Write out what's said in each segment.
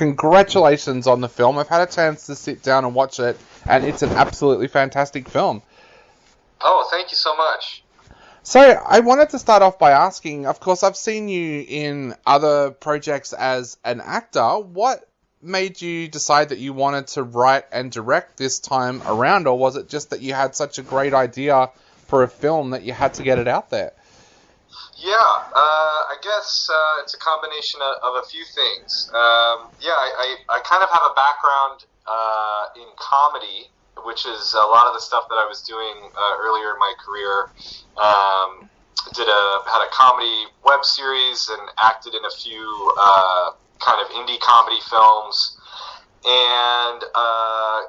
congratulations on the film. I've had a chance to sit down and watch it, and it's an absolutely fantastic film. Oh, thank you so much. So, I wanted to start off by asking, of course, I've seen you in other projects as an actor. What made you decide that you wanted to write and direct this time around, or was it just that you had such a great idea for a film that you had to get it out there? Yeah, I guess it's a combination of a few things. I kind of have a background in comedy, which is a lot of the stuff that I was doing earlier in my career. Had a comedy web series and acted in a few kind of indie comedy films, and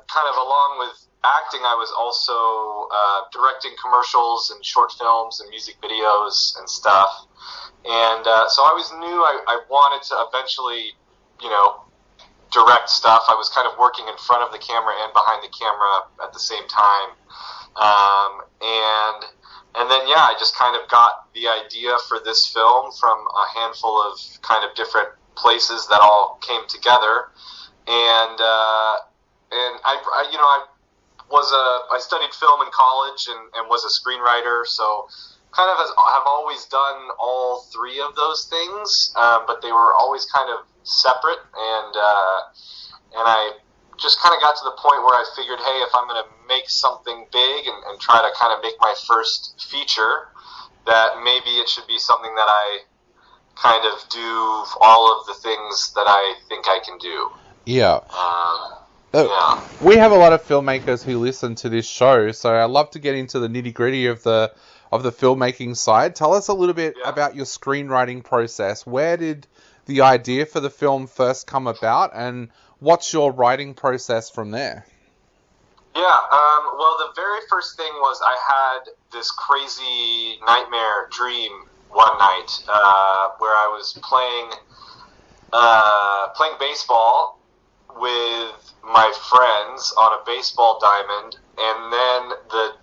kind of along with acting, I was also directing commercials and short films and music videos and stuff. And so I always knew I wanted to eventually, direct stuff. I was kind of working in front of the camera and behind the camera at the same time. And then, I just kind of got the idea for this film from a handful of kind of different places that all came together. And I studied film in college and was a screenwriter, so kind of have always done all three of those things, but they were always kind of separate, and I just kind of got to the point where I figured, hey, if I'm going to make something big and try to kind of make my first feature, that maybe it should be something that I kind of do all of the things that I think I can do. Yeah. We have a lot of filmmakers who listen to this show, so I'd love to get into the nitty-gritty of the filmmaking side. Tell us a little bit about your screenwriting process. Where did the idea for the film first come about, and what's your writing process from there? Well, the very first thing was I had this crazy nightmare dream one night where I was playing baseball with my friends on a baseball diamond, and then the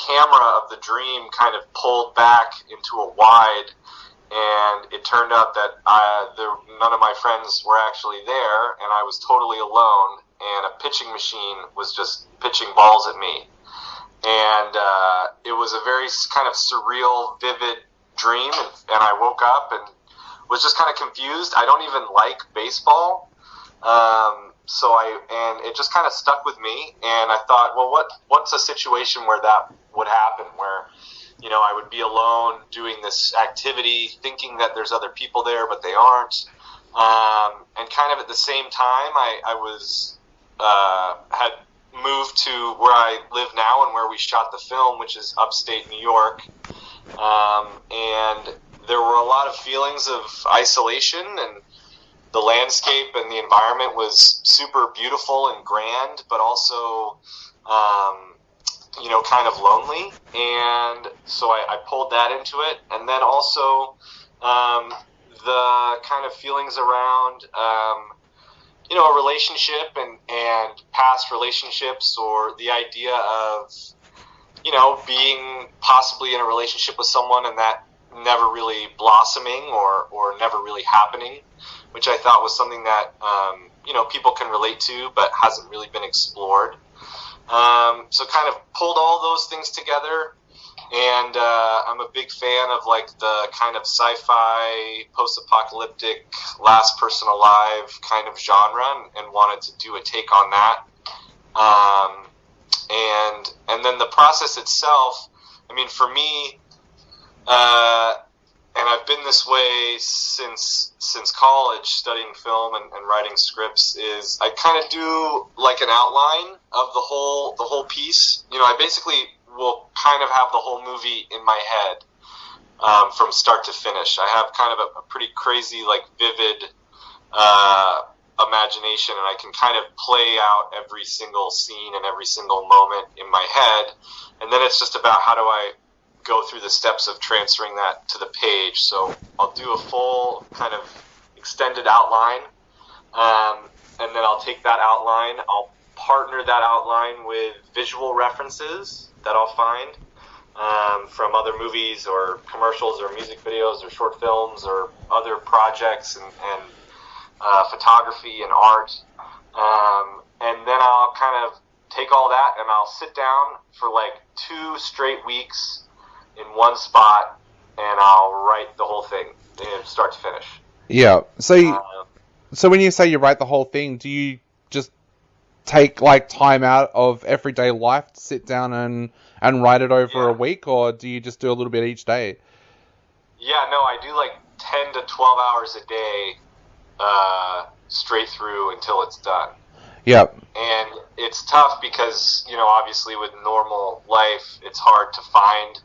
camera of the dream kind of pulled back into a wide, and it turned out that none of my friends were actually there, and I was totally alone, and a pitching machine was just pitching balls at me. And it was a very kind of surreal, vivid dream, and I woke up and was just kind of confused. I don't even like baseball. And it just kind of stuck with me, and I thought, well, what's a situation where that would happen, where, I would be alone doing this activity, thinking that there's other people there, but they aren't. And kind of at the same time, I was, had moved to where I live now and where we shot the film, which is upstate New York. And there were a lot of feelings of isolation, and the landscape and the environment was super beautiful and grand, but also, kind of lonely. And so I pulled that into it. And then also the kind of feelings around, a relationship and past relationships, or the idea of, being possibly in a relationship with someone and that never really blossoming or never really happening, which I thought was something that, people can relate to, but hasn't really been explored. So kind of pulled all those things together, and I'm a big fan of like the kind of sci-fi, post-apocalyptic, last person alive kind of genre, and wanted to do a take on that. And then the process itself, I mean, for me, and I've been this way since college, studying film and writing scripts, is I kind of do like an outline of the whole piece. I basically will kind of have the whole movie in my head from start to finish. I have kind of a pretty crazy, like vivid imagination, and I can kind of play out every single scene and every single moment in my head. And then it's just about how do I go through the steps of transferring that to the page. So I'll do a full kind of extended outline, and then I'll take that outline, I'll partner that outline with visual references that I'll find from other movies or commercials or music videos or short films or other projects, and photography and art. And then I'll kind of take all that and I'll sit down for like 2 straight weeks in one spot and I'll write the whole thing, start to finish. Yeah. So when you say you write the whole thing, do you just take like time out of everyday life to sit down and write it over a week, or do you just do a little bit each day? Yeah, no, I do like 10 to 12 hours a day, straight through until it's done. Yep. And it's tough because, obviously with normal life, it's hard to find,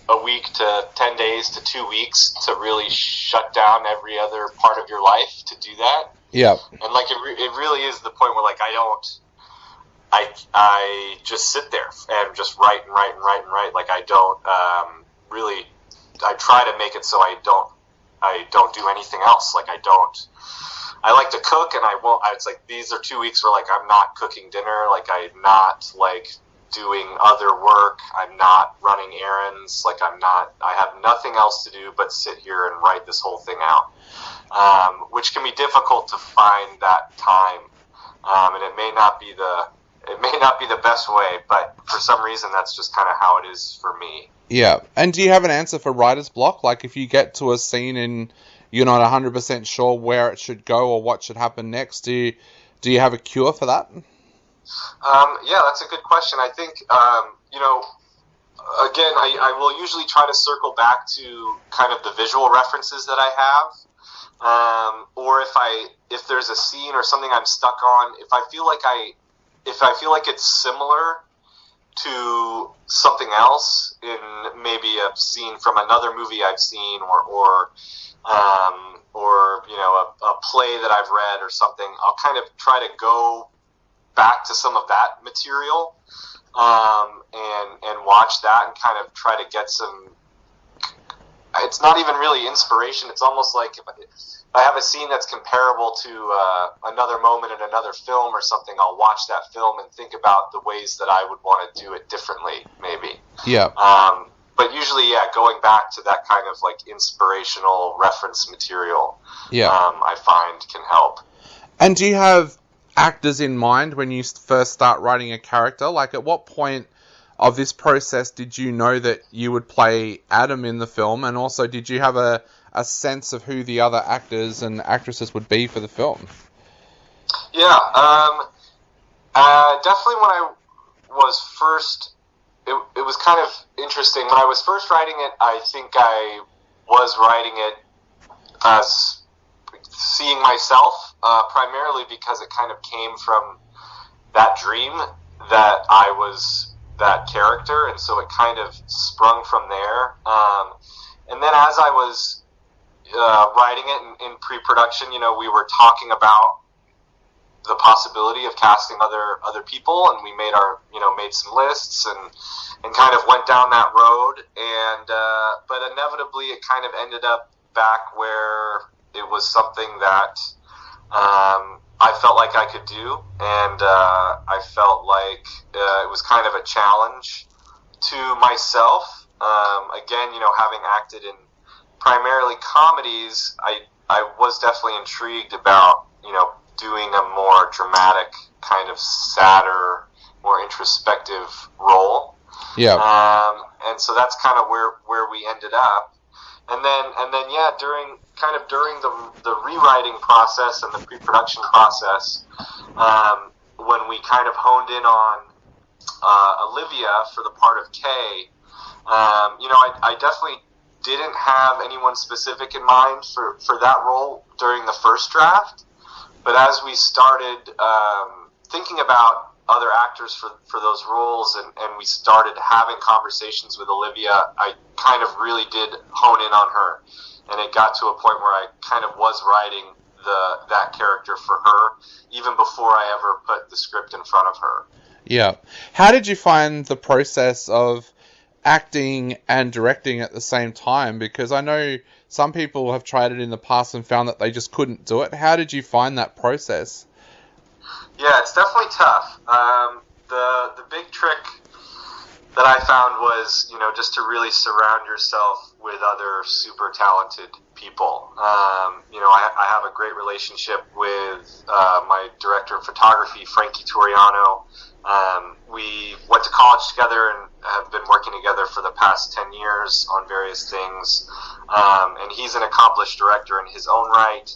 a week to 10 days to 2 weeks to really shut down every other part of your life to do that. Yeah. And like it really is the point where like I just sit there and just write and write and write and write. Like I don't really. I try to make it so I don't do anything else. Like I like to cook, and I won't. It's like these are 2 weeks where like I'm not cooking dinner. Like I'm not like doing other work. I'm not running errands. Like I have nothing else to do but sit here and write this whole thing out. Which can be difficult to find that time, and it may not be the best way, but for some reason that's just kind of how it is for me. Yeah, and do you have an answer for writer's block? Like if you get to a scene and you're not 100% sure where it should go or what should happen next, do you have a cure for that? Yeah, that's a good question. I think, again, I will usually try to circle back to kind of the visual references that I have. Or if there's a scene or something I'm stuck on, if I feel like it's similar to something else in maybe a scene from another movie I've seen or a play that I've read or something, I'll kind of try to go back to some of that material, and watch that and kind of try to get some. It's not even really inspiration. It's almost like if I have a scene that's comparable to another moment in another film or something, I'll watch that film and think about the ways that I would want to do it differently, maybe. Yeah. But usually, going back to that kind of like inspirational reference material, I find can help. And do you have actors in mind when you first start writing a character? Like, at what point of this process did you know that you would play Adam in the film, and also did you have a sense of who the other actors and actresses would be for the film? Yeah, definitely when I was first, it was kind of interesting. When I was first writing it, I think I was writing it as seeing myself, primarily because it kind of came from that dream that I was that character, and so it kind of sprung from there. And then as I was writing it in pre-production, we were talking about the possibility of casting other people, and we made made some lists and kind of went down that road, and but inevitably it kind of ended up back where it was something that I felt like I could do, and I felt like it was kind of a challenge to myself. Again, having acted in primarily comedies, I was definitely intrigued about, doing a more dramatic, kind of sadder, more introspective role. Yeah. And so that's kind of where we ended up. And then during the rewriting process and the pre-production process, when we kind of honed in on Olivia for the part of Kay, I definitely didn't have anyone specific in mind for that role during the first draft. But as we started thinking about other actors for those roles, and we started having conversations with Olivia, I kind of really did hone in on her. And it got to a point where I kind of was writing that character for her, even before I ever put the script in front of her. Yeah. How did you find the process of acting and directing at the same time? Because I know some people have tried it in the past and found that they just couldn't do it. How did you find that process? Yeah, it's definitely tough. The big trick that I found was, just to really surround yourself with other super talented people. I have a great relationship with my director of photography, Frankie Toriano. We went to college together and have been working together for the past 10 years on various things. And he's an accomplished director in his own right.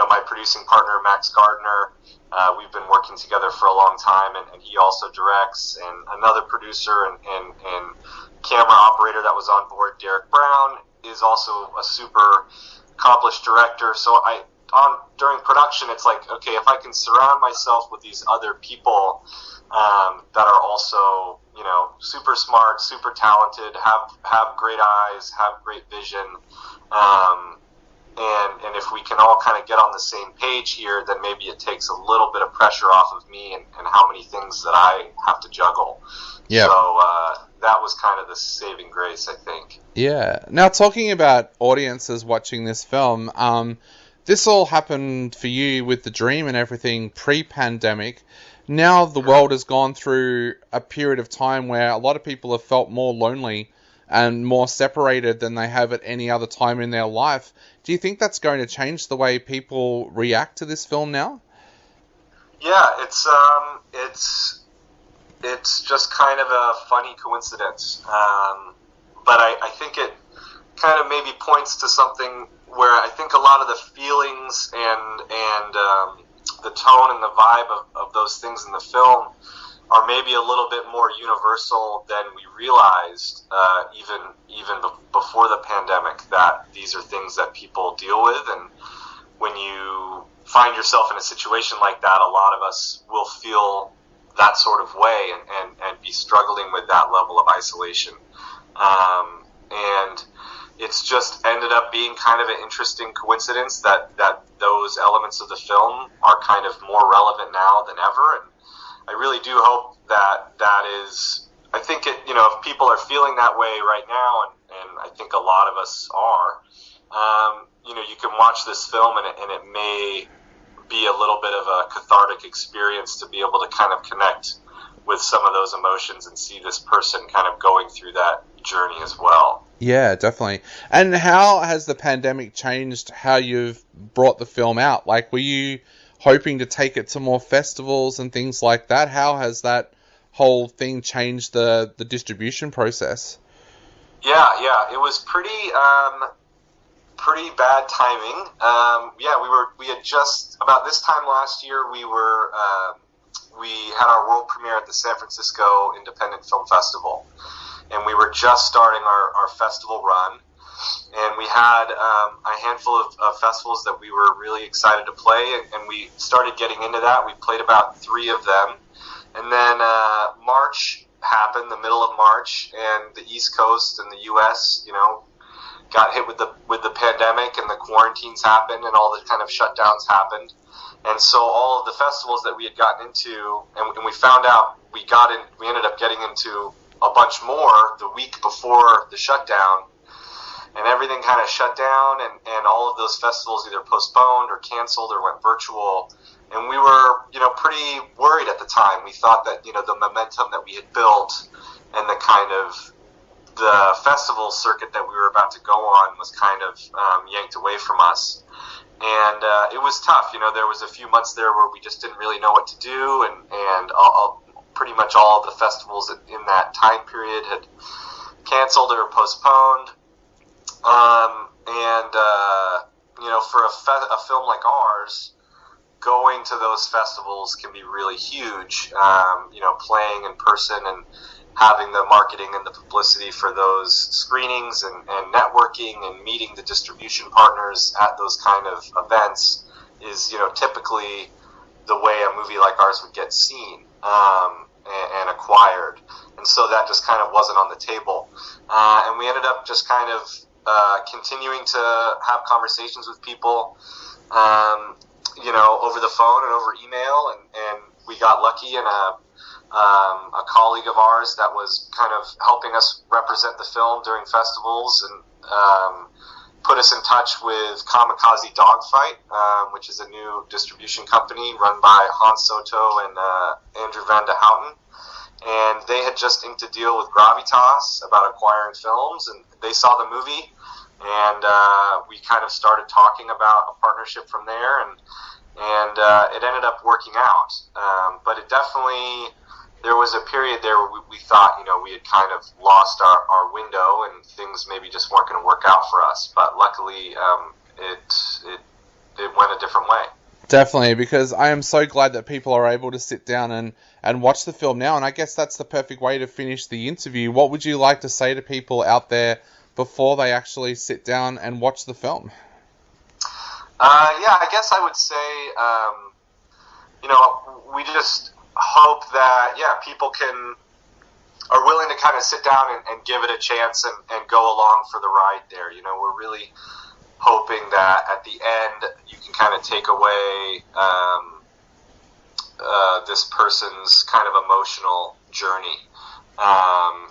My producing partner, Max Gardner, we've been working together for a long time, and he also directs. And another producer and camera operator that was on board, Derek Brown, is also a super accomplished director. So during production, it's like, okay, if I can surround myself with these other people that are also, super smart, super talented, have great eyes, have great vision, and if we can all kind of get on the same page here, then maybe it takes a little bit of pressure off of me and how many things that I have to juggle. Yeah. So that was kind of the saving grace, I think. Yeah. Now, talking about audiences watching this film, this all happened for you with The Dream and everything pre-pandemic. Now the world has gone through a period of time where a lot of people have felt more lonely and more separated than they have at any other time in their life. Do you think that's going to change the way people react to this film now? Yeah, it's just kind of a funny coincidence, but I think it kind of maybe points to something where I think a lot of the feelings and the tone and the vibe of those things in the film are maybe a little bit more universal than we realized, even before the pandemic, that these are things that people deal with. And when you find yourself in a situation like that, a lot of us will feel that sort of way and be struggling with that level of isolation. And it's just ended up being kind of an interesting coincidence that those elements of the film are kind of more relevant now than ever. And I really do hope that is, I think if people are feeling that way right now, and I think a lot of us are, you can watch this film and it may be a little bit of a cathartic experience to be able to kind of connect with some of those emotions and see this person kind of going through that journey as well. Yeah, definitely. And how has the pandemic changed how you've brought the film out? Like, were you hoping to take it to more festivals and things like that? How has that whole thing changed the distribution process? Yeah, it was pretty bad timing. We had just about this time last year we had our world premiere at the San Francisco Independent Film Festival, and we were just starting our festival run. And we had a handful of festivals that we were really excited to play, and we started getting into that. We played about 3 of them. And then March happened, the middle of March, and the East Coast and the U.S., got hit with the pandemic, and the quarantines happened, and all the kind of shutdowns happened. And so all of the festivals that we had gotten into, and we found out we ended up getting into a bunch more the week before the shutdown, and everything kind of shut down, and all of those festivals either postponed or canceled or went virtual. And we were, pretty worried at the time. We thought that, the momentum that we had built and the kind of the festival circuit that we were about to go on was kind of yanked away from us. And it was tough. There was a few months there where we just didn't really know what to do, and pretty much all of the festivals in that time period had canceled or postponed. For a film like ours, going to those festivals can be really huge. Playing in person and having the marketing and the publicity for those screenings and networking and meeting the distribution partners at those kind of events is, typically the way a movie like ours would get seen and acquired. And so that just kind of wasn't on the table. And we ended up just kind of continuing to have conversations with people, over the phone and over email, and we got lucky, and a colleague of ours that was kind of helping us represent the film during festivals and put us in touch with Kamikaze Dogfight, which is a new distribution company run by Hans Soto and Andrew Van de Houten. and they had just inked a deal with Gravitas about acquiring films, and they saw the movie, and we kind of started talking about a partnership from there, and it ended up working out. But it definitely, there was a period there where we thought, we had kind of lost our window, and things maybe just weren't going to work out for us. But luckily, it went a different way. Definitely, because I am so glad that people are able to sit down and watch the film now, and I guess that's the perfect way to finish the interview. What would you like to say to people out there before they actually sit down and watch the film? I guess I would say, we just hope that, people are willing to kind of sit down and give it a chance and go along for the ride there. We're really hoping that at the end you can kind of take away this person's kind of emotional journey, and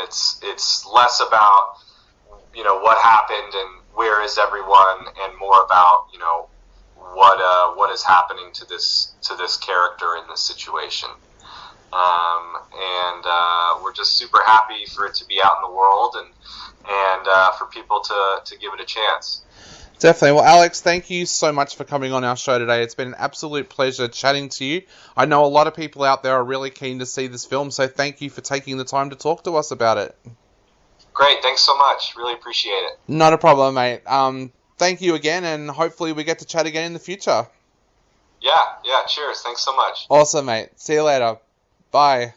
it's less about what happened and where is everyone, and more about what is happening to this character in this situation. We're just super happy for it to be out in the world and for people to give it a chance. Definitely. Well, Alex, thank you so much for coming on our show today. It's been an absolute pleasure chatting to you. I know a lot of people out there are really keen to see this film, so thank you for taking the time to talk to us about it. Great. Thanks so much. Really appreciate it. Not a problem, mate. Thank you again, and hopefully we get to chat again in the future. Yeah. Cheers. Thanks so much. Awesome, mate. See you later. Bye.